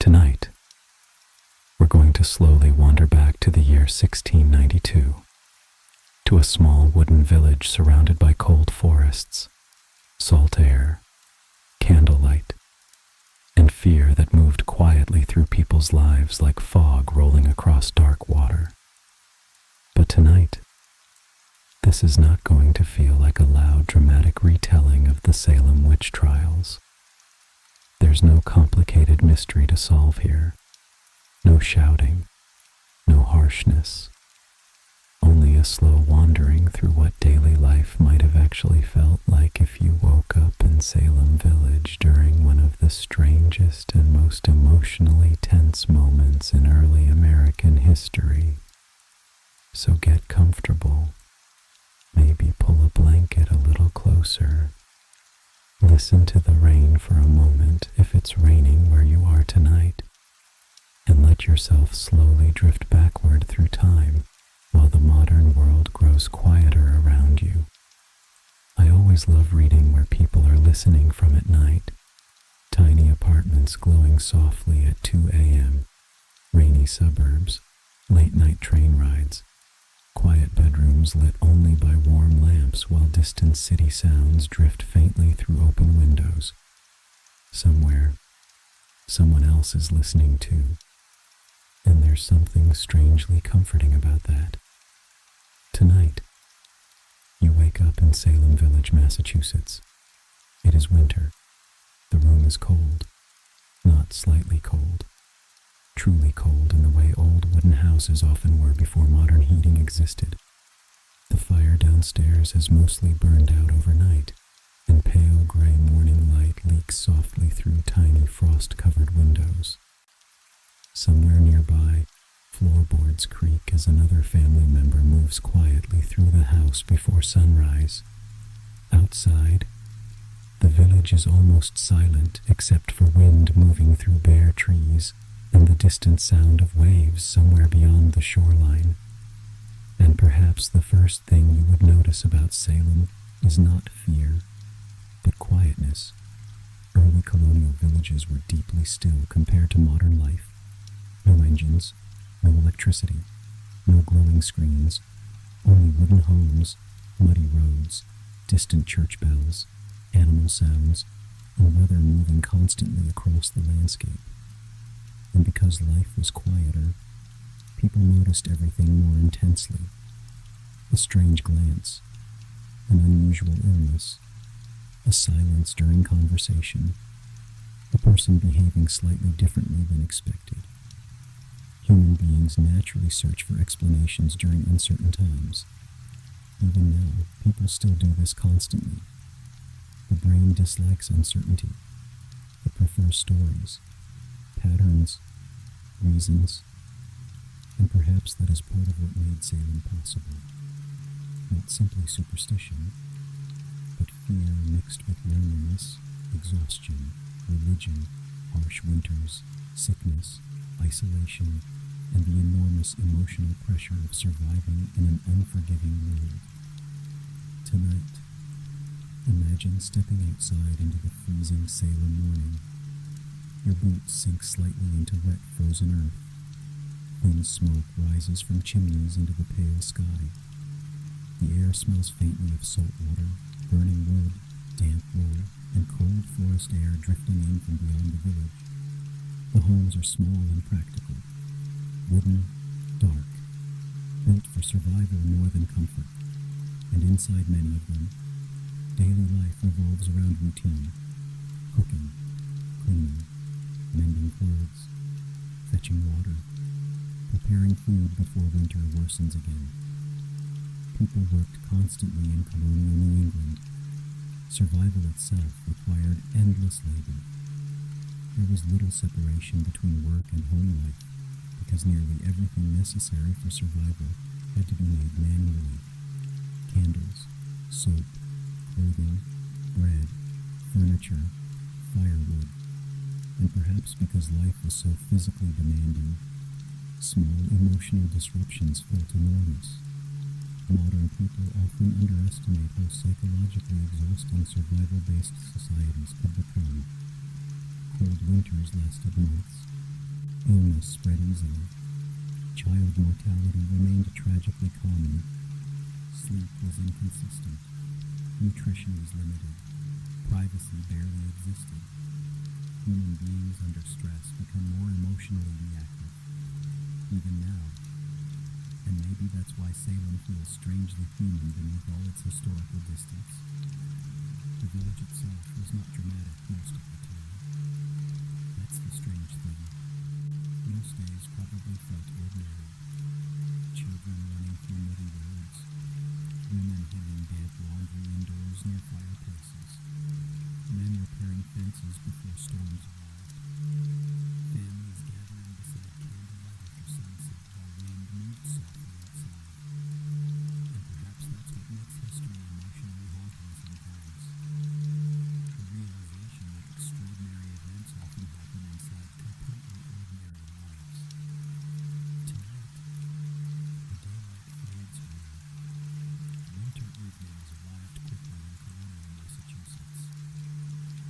Tonight, we're going to slowly wander back to the year 1692, to a small wooden village surrounded by cold forests, salt air, candlelight, and fear that moved quietly through people's lives like fog rolling across dark water. But tonight, this is not going to feel like a loud, dramatic retelling of the Salem Witch Trials. There's no complicated mystery to solve here, no shouting, no harshness, only a slow wandering through what daily life might have actually felt like if you woke up in Salem Village during one of the strangest and most emotionally tense moments in early American history. So get comfortable, maybe pull a blanket a little closer. Listen to the rain for a moment if it's raining where you are tonight, and let yourself slowly drift backward through time while the modern world grows quieter around you. I always love reading where people are listening from at night. Tiny apartments glowing softly at 2 a.m., rainy suburbs, late-night train rides, quiet bedrooms lit only by warm lamps while distant city sounds drift faintly through open windows. Somewhere, someone else is listening too, and there's something strangely comforting about that. Tonight, you wake up in Salem Village, Massachusetts. It is winter. The room is cold, not slightly cold. Truly cold in the way old wooden houses often were before modern heating existed. The fire downstairs has mostly burned out overnight, and pale gray morning light leaks softly through tiny frost-covered windows. Somewhere nearby, floorboards creak as another family member moves quietly through the house before sunrise. Outside, the village is almost silent except for wind moving through bare trees and the distant sound of waves somewhere beyond the shoreline. And perhaps the first thing you would notice about Salem is not fear, but quietness. Early colonial villages were deeply still compared to modern life. No engines, no electricity, no glowing screens, only wooden homes, muddy roads, distant church bells, animal sounds, and weather moving constantly across the landscape. And because life was quieter, people noticed everything more intensely. A strange glance, an unusual illness, a silence during conversation, a person behaving slightly differently than expected. Human beings naturally search for explanations during uncertain times. Even now, people still do this constantly. The brain dislikes uncertainty. It prefers stories, patterns, reasons, and perhaps that is part of what made Salem possible. Not simply superstition, but fear mixed with loneliness, exhaustion, religion, harsh winters, sickness, isolation, and the enormous emotional pressure of surviving in an unforgiving world. Tonight, imagine stepping outside into the freezing Salem morning. Your boots sink slightly into wet, frozen earth. Thin smoke rises from chimneys into the pale sky. The air smells faintly of salt water, burning wood, damp wool, and cold forest air drifting in from beyond the village. The homes are small and practical, wooden, dark, built for survival more than comfort. And inside many of them, daily life revolves around routine: cooking, cleaning, mending clothes, fetching water, preparing food before winter worsens again. People worked constantly in colonial New England. Survival itself required endless labor. There was little separation between work and home life, because nearly everything necessary for survival had to be made manually. Candles, soap, clothing, bread, furniture, firewood, and perhaps because life was so physically demanding, small emotional disruptions felt enormous. Modern people often underestimate how psychologically exhausting survival-based societies could become. Cold winters lasted months, Illness spread easily. Child mortality remained tragically common. Sleep was inconsistent. Nutrition was limited. Privacy barely existed. Human beings under stress become more emotionally reactive. Even now. And maybe that's why Salem feels strangely human beneath all its historical distance. The village itself was not dramatic most of the time. That's the strange thing. Most days probably felt ordinary. Children running through muddy roads. Women hanging damp laundry indoors near fireplaces. Men repairing fences before storms arrived. Families gathering beside candlelight after sunset while wind moved softly outside. And perhaps that's what makes history emotionally haunting sometimes. The realization that extraordinary events often happen inside completely ordinary lives. Tonight, the daylight fades away. Winter evenings arrived quickly in colonial Massachusetts.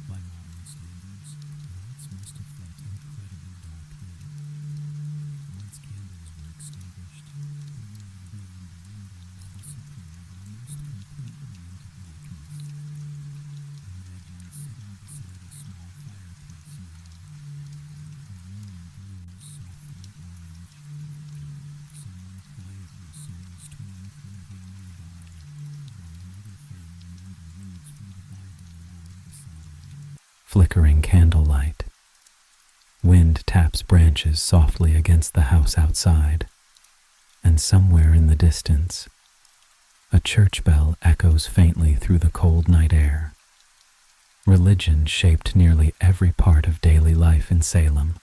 By modern standards, nights must have felt incredibly dark then. Once candles were extinguished, the world beyond the window disappeared almost completely into blackness. Imagine sitting beside a small fireplace now. The warm glows softly orange. Someone quietly sews torn clothing nearby, while another family member reads from the Bible aloud beside. Flickering candlelight. Wind taps branches softly against the house outside, and somewhere in the distance, a church bell echoes faintly through the cold night air. Religion shaped nearly every part of daily life in Salem.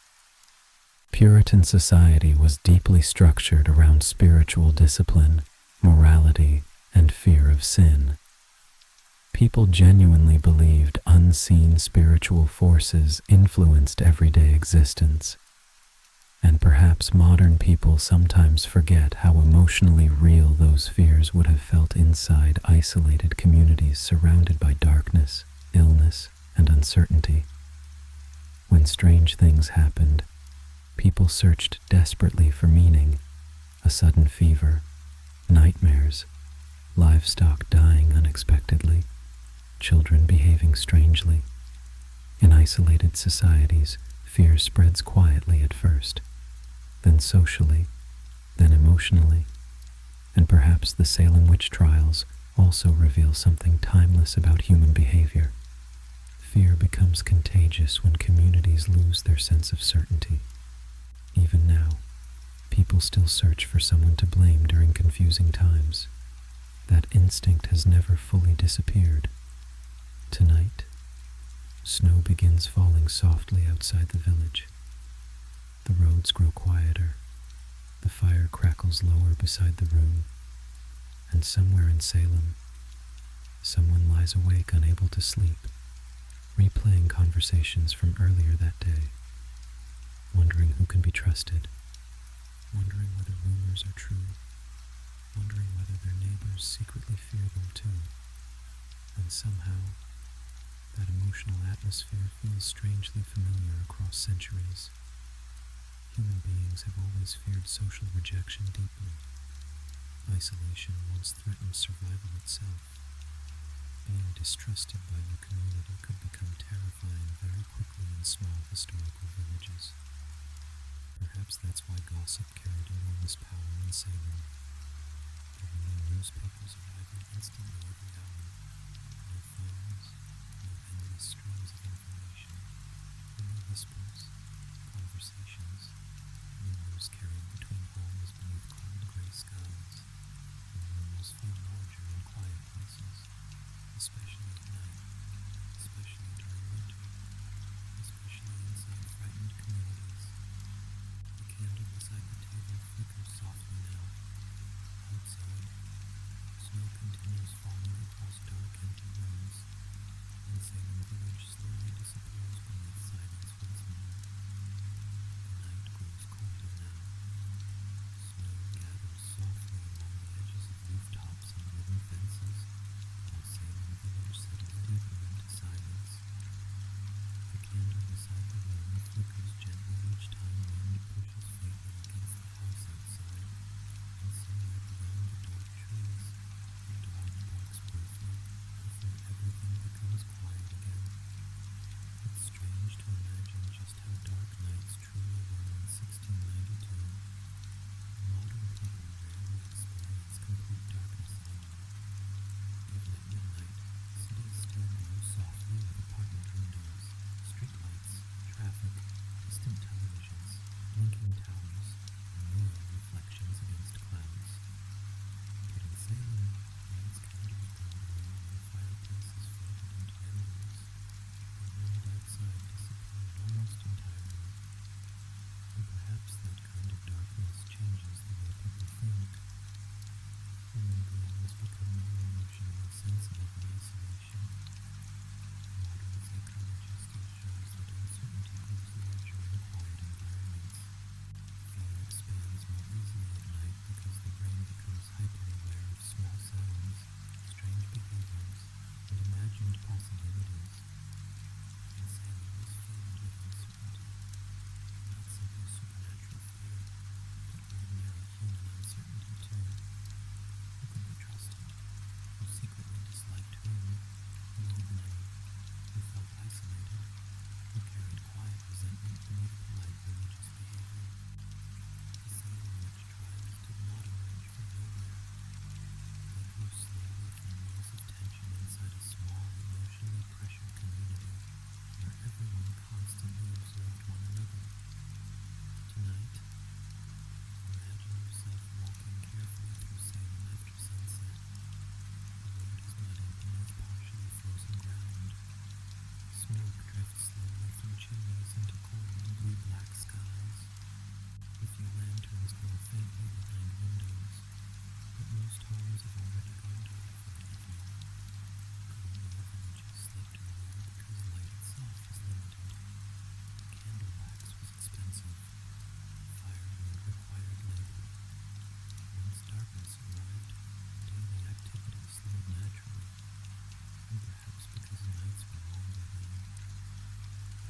Puritan society was deeply structured around spiritual discipline, morality, and fear of sin. People genuinely believed unseen spiritual forces influenced everyday existence. And perhaps modern people sometimes forget how emotionally real those fears would have felt inside isolated communities surrounded by darkness, illness, and uncertainty. When strange things happened, people searched desperately for meaning: a sudden fever, nightmares, livestock dying unexpectedly, children behaving strangely. In isolated societies, fear spreads quietly at first, then socially, then emotionally, and perhaps the Salem Witch Trials also reveal something timeless about human behavior. Fear becomes contagious when communities lose their sense of certainty. Even now, people still search for someone to blame during confusing times. That instinct has never fully disappeared. Tonight, snow begins falling softly outside the village. The roads grow quieter. The fire crackles lower beside the room. And somewhere in Salem, someone lies awake unable to sleep, replaying conversations from earlier that day, wondering who can be trusted, wondering whether rumors are true, wondering whether their neighbors secretly fear them too. And somehow, that emotional atmosphere feels strangely familiar across centuries. Human beings have always feared social rejection deeply. Isolation once threatened survival itself. Being distrusted by your community could become terrifying very quickly in small historical villages. Perhaps that's why gossip carried enormous power in Salem. There were no newspapers arriving instantly every hour, no phones, no endless streams of information, only whispers, conversations, rumors carried between homes beneath cold gray skies. And rumors feel larger in quiet places, especially at night, especially during winter, especially inside frightened communities. The candle beside the table flickers softly now. Outside, snow continues falling across dark, empty rooms, and Salem Village slowly disappears beneath silence once more. The night grows colder now. Snow gathers softly along the edges of rooftops and wooden fences, while Salem Village settles deeper into silence. The candle beside the room flickers gently each time wind chimneys into cold blue-black skies. A few lanterns glow faintly behind windows, but most homes have already gone dark for the evening. Colonial villages slept earlier because light itself was limited. Candle wax was expensive. Firewood required labor. Once darkness arrived, daily activity slowed naturally, and perhaps because nights were longer then,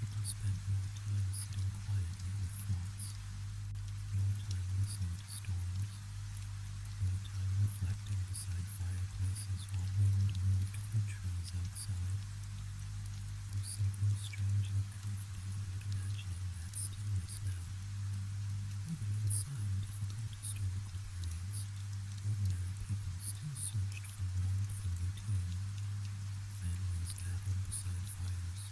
people spent more time sitting quietly with thoughts, more time listening to stories, more time reflecting beside fireplaces while wind moved through trees outside. There's something strangely comforting about imagining that stillness now. Even inside difficult historical periods, ordinary people still searched for warmth and routine. Families gathered beside fires.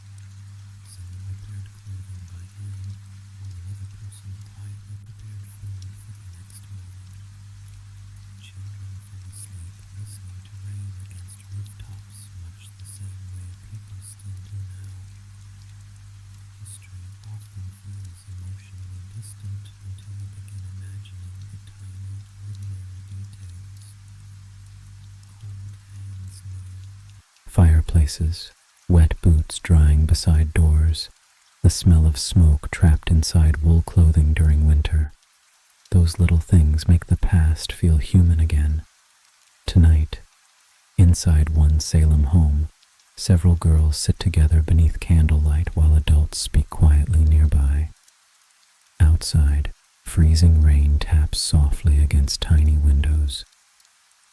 Someone repaired clothing by hand, while another person quietly prepared food for the next morning. Children fell asleep listening to rain against rooftops, much the same way people still do now. History often feels emotionally distant until you begin imagining the tiny, ordinary details. Cold hands near. Fireplaces, wet boots drying beside doors, the smell of smoke trapped inside wool clothing during winter. Those little things make the past feel human again. Tonight, inside one Salem home, several girls sit together beneath candlelight while adults speak quietly nearby. Outside, freezing rain taps softly against tiny windows.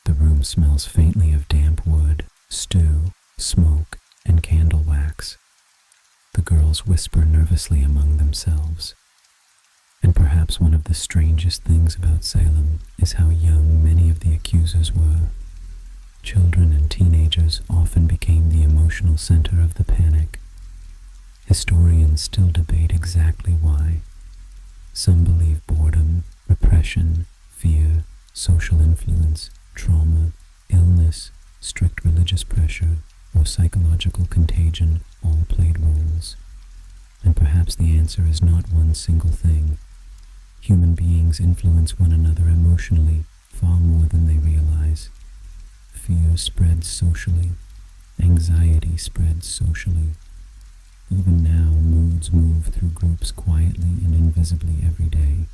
The room smells faintly of damp wood, stew, smoke, and candle wax. The girls whisper nervously among themselves. And perhaps one of the strangest things about Salem is how young many of the accusers were. Children and teenagers often became the emotional center of the panic. Historians still debate exactly why. Some believe boredom, repression, fear, social influence, trauma, illness, strict religious pressure, or psychological contagion all played roles. And perhaps the answer is not one single thing. Human beings influence one another emotionally far more than they realize. Fear spreads socially. Anxiety spreads socially. Even now, moods move through groups quietly and invisibly every day.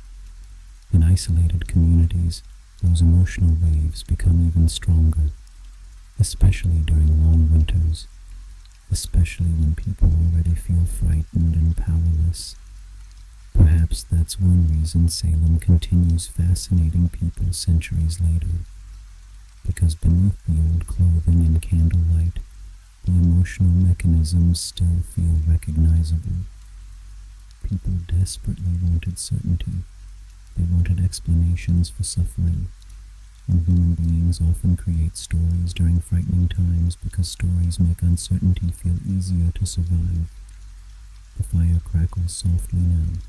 In isolated communities, those emotional waves become even stronger, especially during long winters, especially when people already feel frightened and powerless. Perhaps that's one reason Salem continues fascinating people centuries later, because beneath the old clothing and candlelight, the emotional mechanisms still feel recognizable. People desperately wanted certainty. They wanted explanations for suffering. And human beings often create stories during frightening times because stories make uncertainty feel easier to survive. The fire crackles softly now.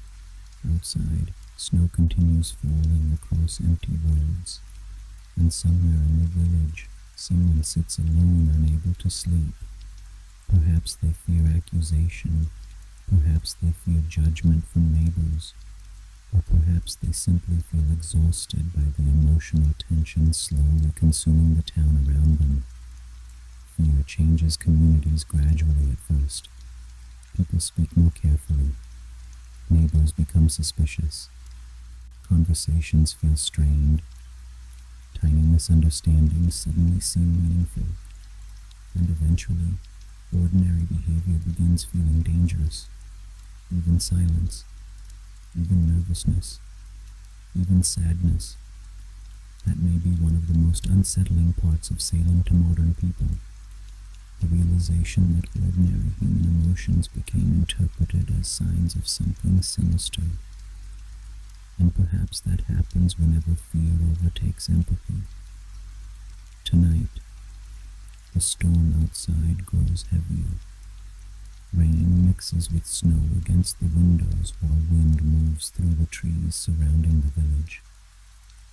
Outside, snow continues falling across empty roads. And somewhere in the village, someone sits alone, unable to sleep. Perhaps they fear accusation. Perhaps they fear judgment from neighbors. Or perhaps they simply feel exhausted by the emotional tension slowly consuming the town around them. Fear changes communities gradually at first. People speak more carefully. Neighbors become suspicious. Conversations feel strained. Tiny misunderstandings suddenly seem meaningful. And eventually, ordinary behavior begins feeling dangerous. Even silence. Even nervousness, even sadness. That may be one of the most unsettling parts of Salem to modern people. The realization that ordinary human emotions became interpreted as signs of something sinister. And perhaps that happens whenever fear overtakes empathy. Tonight, the storm outside grows heavier. Rain mixes with snow against the windows while wind moves through the trees surrounding the village.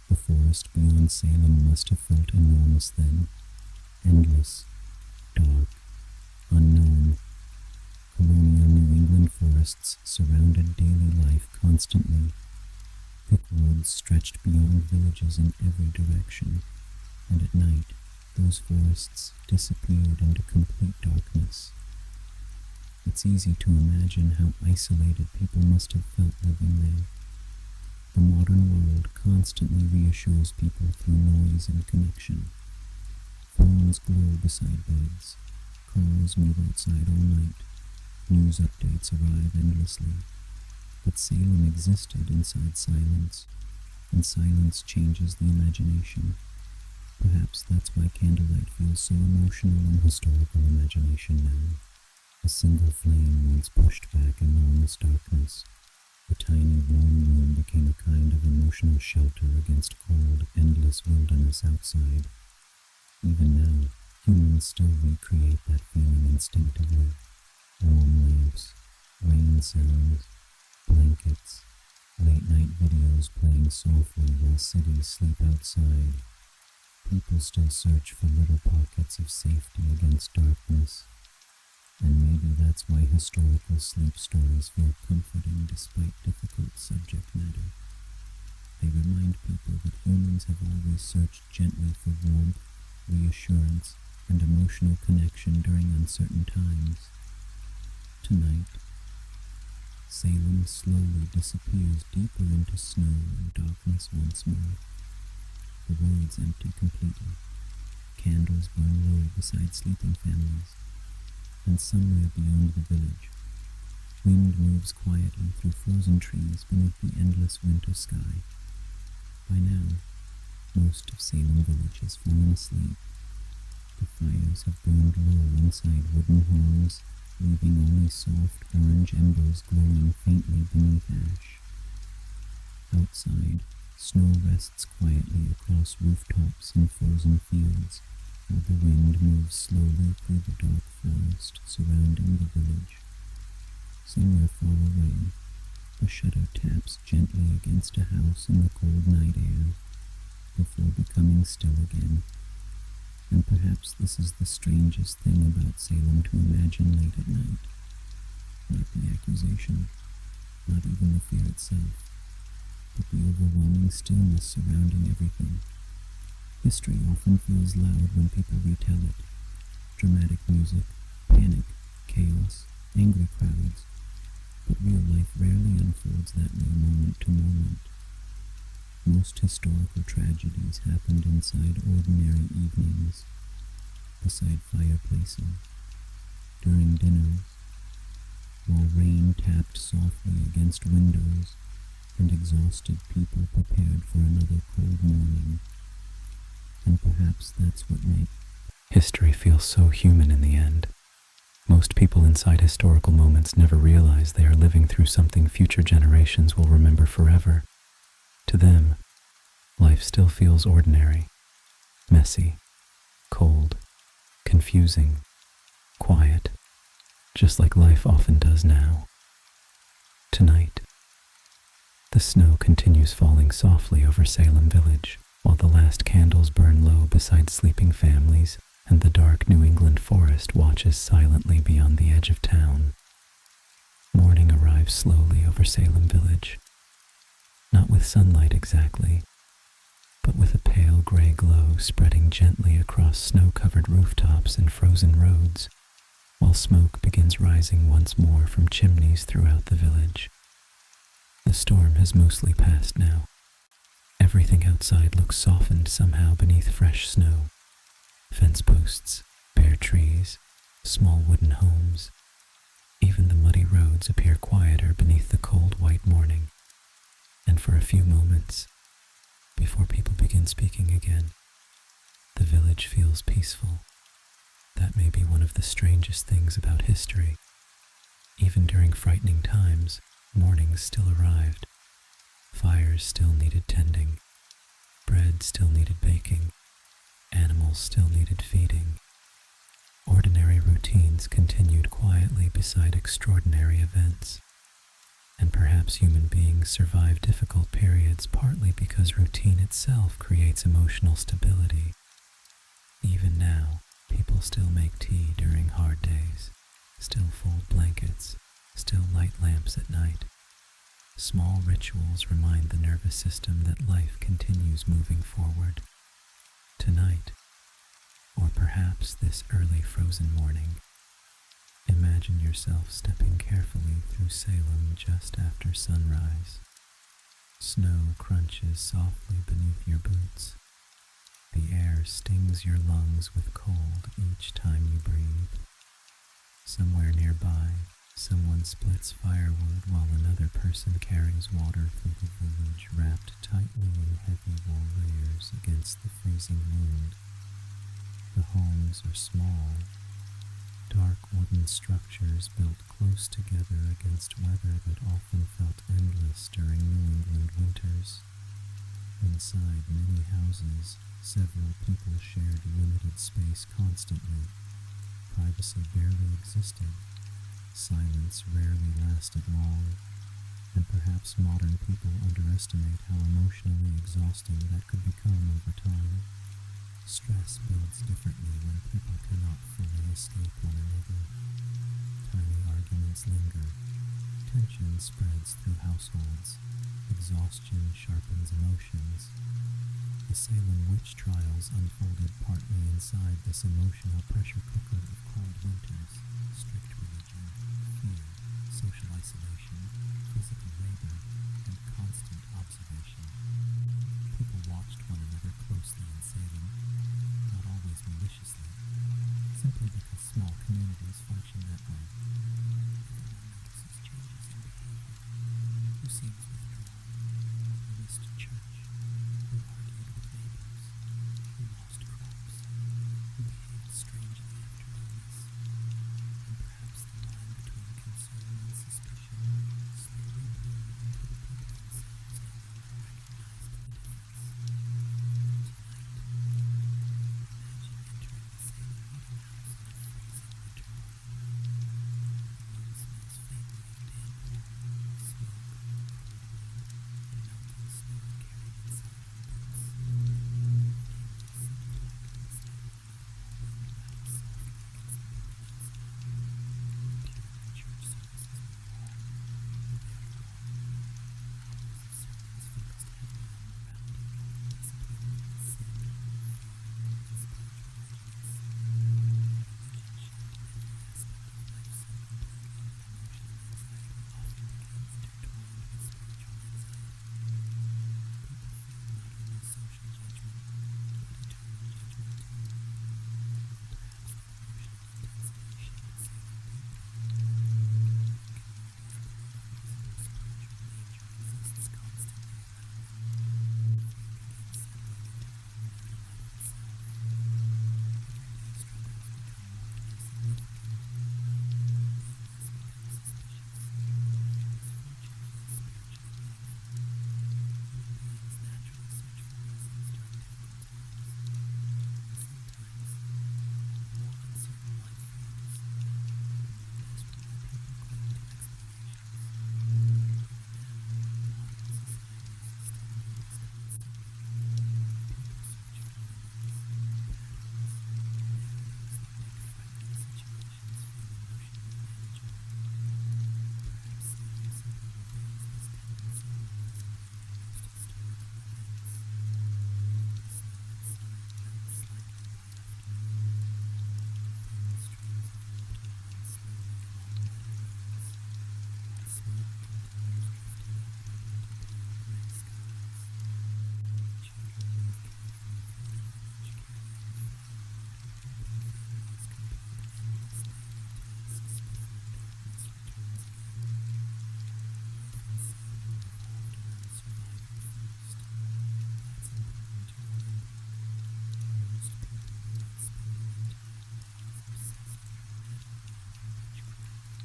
The forest beyond Salem must have felt enormous then, endless, dark, unknown. Colonial New England forests surrounded daily life constantly. Thick woods stretched beyond villages in every direction, and at night those forests disappeared into complete darkness. It's easy to imagine how isolated people must have felt living there. The modern world constantly reassures people through noise and connection. Phones glow beside beds, cars move outside all night, news updates arrive endlessly. But Salem existed inside silence, and silence changes the imagination. Perhaps that's why candlelight feels so emotional in historical imagination now. A single flame once pushed back enormous darkness. The tiny warm room became a kind of emotional shelter against cold, endless wilderness outside. Even now, humans still recreate that feeling instinctively. Warm lamps, rain sounds, blankets, late-night videos playing softly while cities sleep outside. People still search for little pockets of safety against darkness. And maybe that's why historical sleep stories feel comforting despite difficult subject matter. They remind people that humans have always searched gently for warmth, reassurance, and emotional connection during uncertain times. Tonight, Salem slowly disappears deeper into snow and darkness once more. The roads empty completely. Candles burn low beside sleeping families. And somewhere beyond the village, wind moves quietly through frozen trees beneath the endless winter sky. By now, most of Salem Village has fallen asleep. The fires have burned low inside wooden homes, leaving only soft orange embers glowing faintly beneath ash. Outside, snow rests quietly across rooftops and frozen fields, while the wind moves slowly through the dark forest surrounding the village. Somewhere far away, a shutter taps gently against a house in the cold night air, before becoming still again. And perhaps this is the strangest thing about Salem to imagine late at night. Not the accusation, not even the fear itself, but the overwhelming stillness surrounding everything. History often feels loud when people retell it. Dramatic music, panic, chaos, angry crowds. But real life rarely unfolds that way moment to moment. Most historical tragedies happened inside ordinary evenings, beside fireplaces, during dinners, while rain tapped softly against windows and exhausted people prepared for another cold morning. And perhaps that's what makes history feel so human in the end. Most people inside historical moments never realize they are living through something future generations will remember forever. To them, life still feels ordinary, messy, cold, confusing, quiet, just like life often does now. Tonight, the snow continues falling softly over Salem Village, while the last candles burn low beside sleeping families, and the dark New England forest watches silently beyond the edge of town. Morning arrives slowly over Salem Village, not with sunlight exactly, but with a pale gray glow spreading gently across snow-covered rooftops and frozen roads, while smoke begins rising once more from chimneys throughout the village. The storm has mostly passed now. Everything outside looks softened somehow beneath fresh snow. Fence posts, bare trees, small wooden homes. Even the muddy roads appear quieter beneath the cold white morning. And for a few moments, before people begin speaking again, the village feels peaceful. That may be one of the strangest things about history. Even during frightening times, mornings still arrived. Fires still needed tending. Bread still needed baking. Animals still needed feeding. Ordinary routines continued quietly beside extraordinary events. And perhaps human beings survive difficult periods partly because routine itself creates emotional stability. Even now, people still make tea during hard days, still fold blankets, Still light lamps at night. Small rituals remind the nervous system that life continues moving forward. Tonight, or perhaps this early frozen morning, imagine yourself stepping carefully through Salem just after sunrise. Snow crunches softly beneath your boots. The air stings your lungs with cold each time you breathe. Somewhere nearby, someone splits firewood while another person carries water through the village wrapped tightly in heavy wool layers against the freezing wind. The homes are small, dark wooden structures built close together against weather that often felt endless during New England winters. Inside many houses, several people shared limited space constantly. Privacy barely existed. Silence rarely lasted long, and perhaps modern people underestimate how emotionally exhausting that could become over time. Stress builds differently when people cannot fully escape one another. Tiny arguments linger. Tension spreads through households. Exhaustion sharpens emotions. The Salem Witch Trials unfolded partly inside this emotional pressure cooker of cold winters, strict religion, fear, social isolation, physical labor, and constant observation. People watched one another closely in Salem, not always maliciously, simply because small communities function that way. Everyone notices changes in behavior. Who seems withdrawn? Who missed church? Who argued with neighbors? Who lost crops? Who behaved strangely after illness? And perhaps the line between concern and suspicion slowly blurred until the people themselves no longer recognized the difference. Tonight, imagine entering the Salem meeting house on a freezing winter morning. The room smells faintly of damp wool, smoke, cold wood, and melting snow carried inside on boots. Families sit talking silently while wind rattles softly against the building outside. Puritan church services were long. They are long. Hours of sermons focused heavily on morality, discipline, sin, fear, and spiritual vigilance. Religion shaped every aspect of life so completely that emotional anxiety often became intertwined with spiritual anxiety. People feared not only social judgment, but eternal judgment too. And perhaps that emotional intensity shaped Salem deeply. When communities believe invisible spiritual danger exists constantly around them, fear begins settling into ordinary life itself. Everyday struggles become more insignificant. Illness becomes suspicious. Misfortune feels spiritually meaningful. Human beings naturally search for reasons during difficult times. And sometimes, the more uncertain life feels, the more desperately people cling to explanations. Even now, modern societies still do this constantly. People search for meanings, patterns, narratives that make frightening situations feel emotionally manageable. Perhaps Salem simply reveals this tendency more visibly than most historical events. The snow outside melts slightly by afternoon. Thin streams of water run slowly along meadow roads, while smoke continues drifting upward into pale gray skies. Children move carefully through the village carrying firewood, hoping families complete endless daily tasks before darkness returns again. Life in Salem revolved around survival first. That's important to remember. Most people were not spending entire days obsessing dramatically over witchcraft.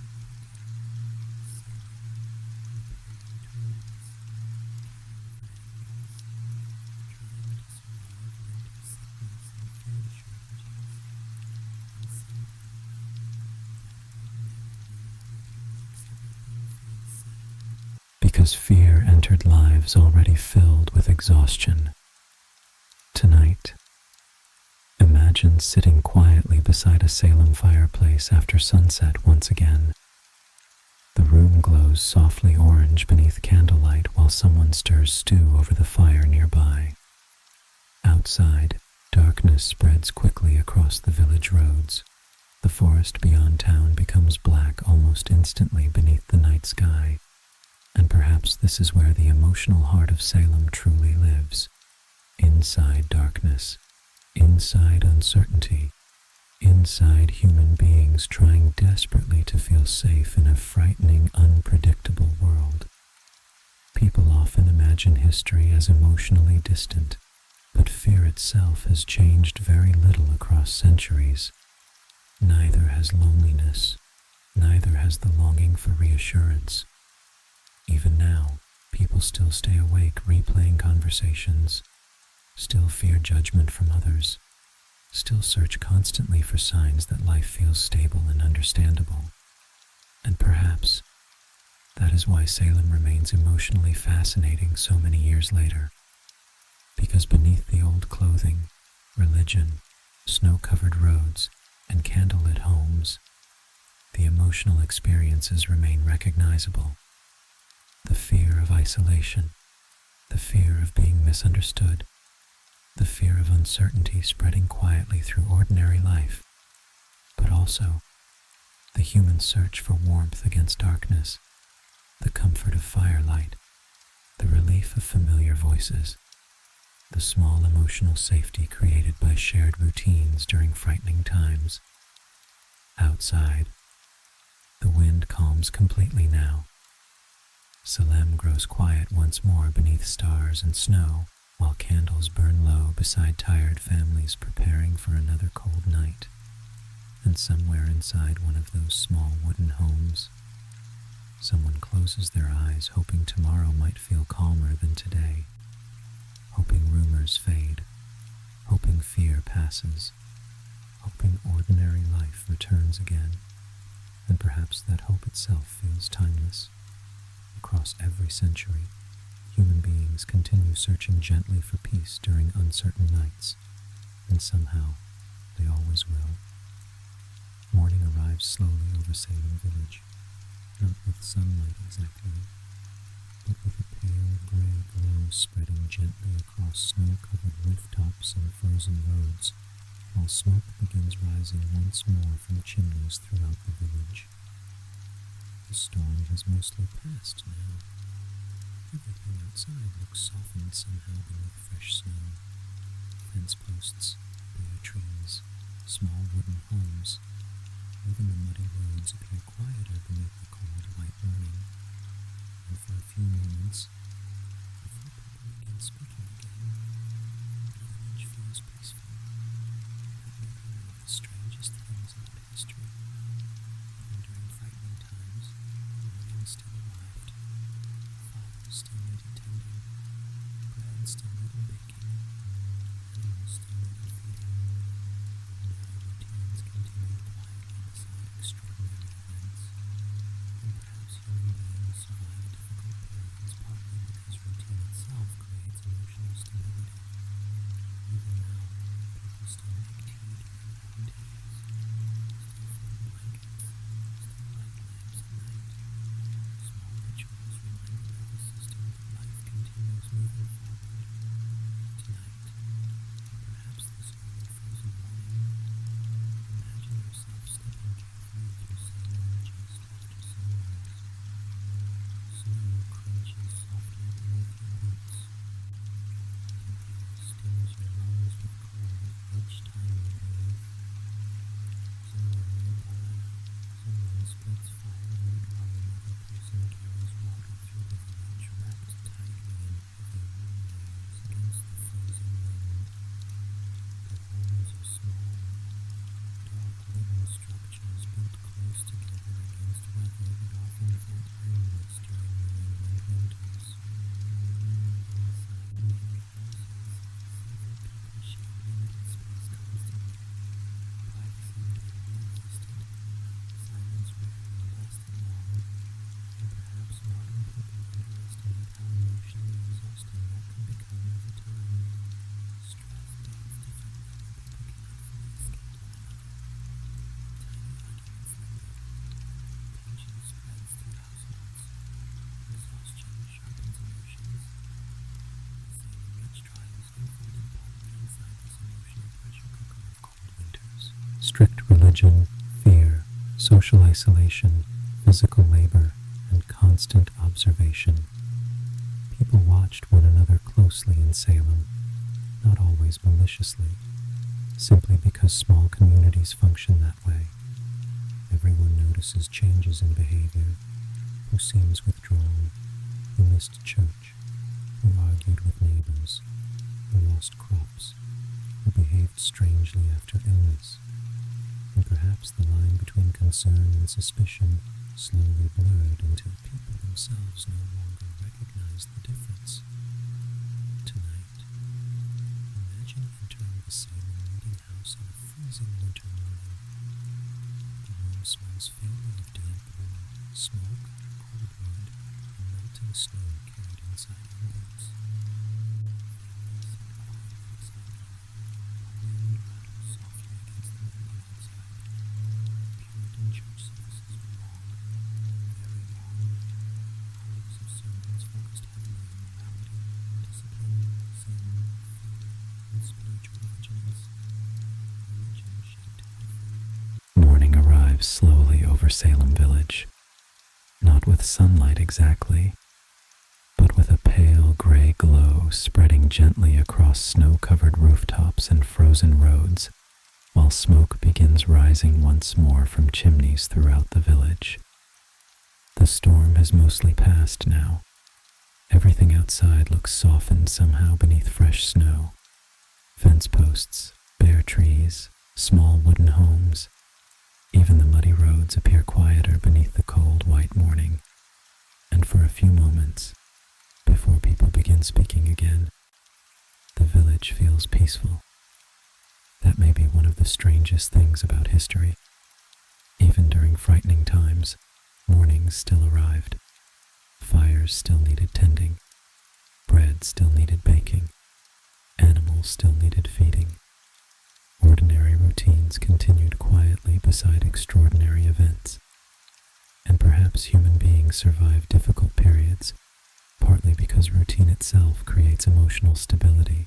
They were working, saving, repairing tools, caring for animals, trying to survive winter sickness and food shortages. And somehow, that ordinary reality makes everything feel sad. Because fear entered lives already filled with exhaustion. Tonight, imagine sitting quietly beside a Salem fireplace after sunset once again. room glows softly orange beneath candlelight while someone stirs stew over the fire nearby. Outside, darkness spreads quickly across the village roads. The forest beyond town becomes black almost instantly beneath the night sky, and perhaps this is where the emotional heart of Salem truly lives. Inside darkness, inside uncertainty, inside human beings trying desperately to feel safe in a frightening, unpredictable world. People often imagine history as emotionally distant, but fear itself has changed very little across centuries. Neither has loneliness, neither has the longing for reassurance. Even now, people still stay awake replaying conversations, still fear judgment from others, still search constantly for signs that life feels stable and understandable. And perhaps that is why Salem remains emotionally fascinating so many years later. Because beneath the old clothing, religion, snow-covered roads, and candlelit homes, the emotional experiences remain recognizable. The fear of isolation, the fear of being misunderstood, the fear of uncertainty spreading quietly through ordinary life, but also the human search for warmth against darkness, the comfort of firelight, the relief of familiar voices, the small emotional safety created by shared routines during frightening times. Outside, the wind calms completely now. Salem grows quiet once more beneath stars and snow, while candles burn low beside tired families preparing for another cold night. And somewhere inside one of those small wooden homes, someone closes their eyes hoping tomorrow might feel calmer than today, hoping rumors fade, hoping fear passes, hoping ordinary life returns again, and perhaps that hope itself feels timeless. Across every century, human beings continue searching gently for peace during uncertain nights, and somehow they always will. Morning arrives slowly over Salem Village, not with sunlight exactly, but with a pale gray glow spreading gently across snow-covered rooftops and frozen roads, while smoke begins rising once more from chimneys throughout the village. The storm has mostly passed now. Everything outside looks softened somehow beneath fresh snow. Fence posts, bare trees, small wooden homes. Even the muddy roads appear quieter beneath the cold white morning. And for a few moments, before people begin speaking again, the village feels peaceful, like maybe one of the strangest things about history. Even during frightening times, morning still arrived. Fires still needed tending, bread still needed baking, animals still needed feeding. Ordinary routines continued quietly beside extraordinary events. And perhaps human beings survive difficult periods partly because routine itself creates emotional stability. Even now, people still make tea during warm days, still fold blankets, still light lamps at night. Small rituals remind the nervous system that life continues moving forward. Tonight, or perhaps this early frozen morning, imagine yourself stepping carefully through Salem just after sunrise. Snow strict religion, fear, social isolation, physical labor, and constant observation. People watched one another closely in Salem, not always maliciously, simply because small communities function that way. Everyone notices changes in behavior, who seems withdrawn, who missed church, who argued with neighbors, who lost crops, who behaved strangely after illness. And perhaps the line between concern and suspicion slowly blurred until people themselves no longer recognized the difference. Tonight, imagine entering the Salem meeting house on a freezing winter morning. The room smells faintly of damp wood, smoke, cold wood, and melting snow carried inside your boots. Wind rattles softly against the building outside. Puritan church services are long, very long. Hours of sermons focused heavily on morality, discipline, sin, fear, and spiritual vigilance. Religion shaped everything. Morning arrives slowly over Salem Village, not with sunlight exactly, but with a pale gray glow spreading gently across snow-covered rooftops and frozen roads, while smoke begins rising once more from chimneys throughout the village. The storm has mostly passed now. Everything outside looks softened somehow beneath fresh snow. Fence posts, bare trees, small wooden homes. Even the muddy roads appear quieter beneath the cold white morning. And for a few moments, before people begin speaking again, the village feels peaceful. That may be one of the strangest things about history. Even during frightening times, mornings still arrived. Fires still needed tending. Bread still needed baking. Animals still needed feeding. Ordinary routines continued quietly beside extraordinary events. And perhaps human beings survive difficult periods, partly because routine itself creates emotional stability.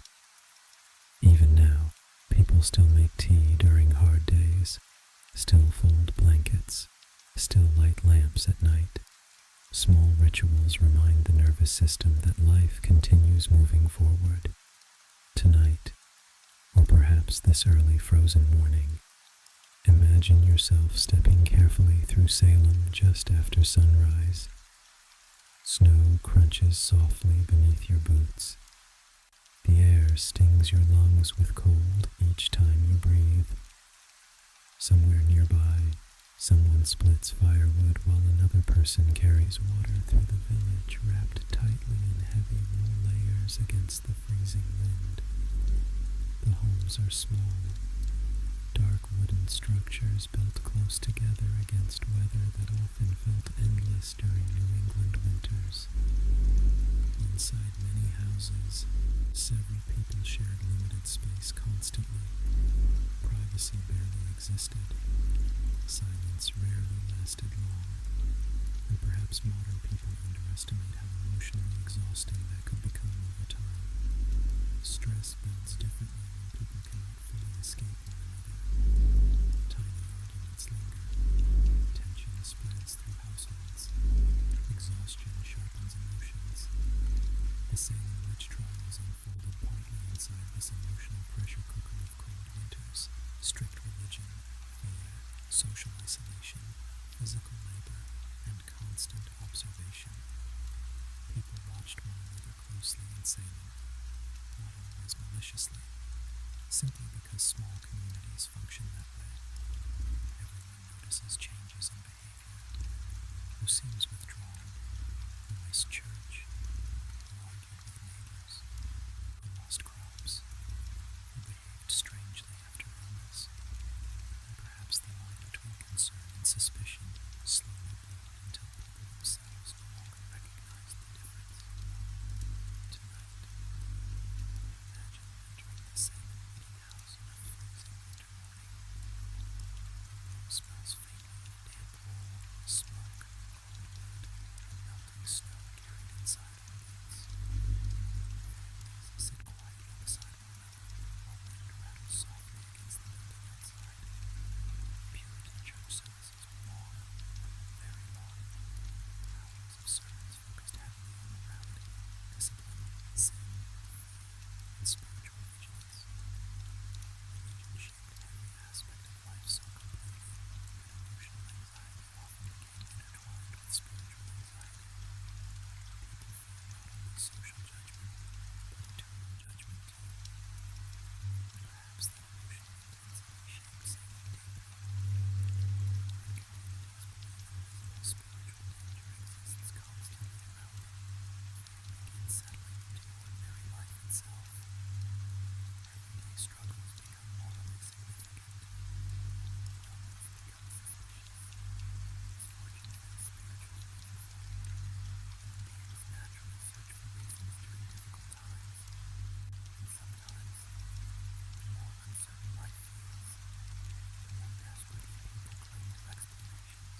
Even now, people still make tea during hard days, still fold blankets, still light lamps at night. Small rituals remind the nervous system that life continues moving forward. Tonight, or perhaps this early frozen morning, imagine yourself stepping carefully through Salem just after sunrise. Snow crunches softly beneath your boots. The air stings your lungs with cold each time you breathe. Somewhere nearby, someone splits firewood while another person carries water through the village, wrapped tightly in heavy wool layers against the freezing wind. The homes are small, dark wooden structures built close together against weather that often felt endless during New England winters. Inside many houses, several people shared limited space constantly. Privacy barely existed. Silence rarely lasted long. And perhaps modern people underestimate how emotionally exhausting that could become over time. Stress builds differently when people cannot fully escape one another. Tiny arguments linger. Tension spreads through households. Exhaustion sharpens emotions. The Salem Witch Trials unfolded partly inside this emotional pressure cooker of cold winters. Strict religion, fear, social isolation, physical labor, and constant observation. People watched one another closely in Salem, not always maliciously, simply because small communities function that way. Everyone notices changes in behavior. Who seems withdrawn, who missed church, who argued with neighbors, who lost crops, who behaved strangely after illness. And perhaps the line between concern and suspicion slowly blurred until people themselves no longer recognized the difference. Tonight, imagine entering the Salem meeting house on a freezing winter morning. The room smells faintly of damp wool, smoke, cold wood, and melting snow carried inside social judgment, but eternal judgment too. Perhaps that emotional intensity shaped Salem deeply. Our communities believe invisible spiritual danger exists constantly around them. Begin settling into ordinary life itself. Everyday struggles become morally significant. Illness becomes suspicious. Misfortune feels spiritually meaningful. Beings naturally search for reasons during difficult times. And sometimes, the more uncertain life feels, the more desperately people cling to explanations.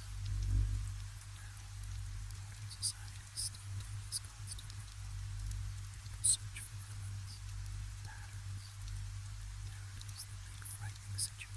Now, modern society is steeped in this constantly. People search for villains, patterns, narratives that make frightening situations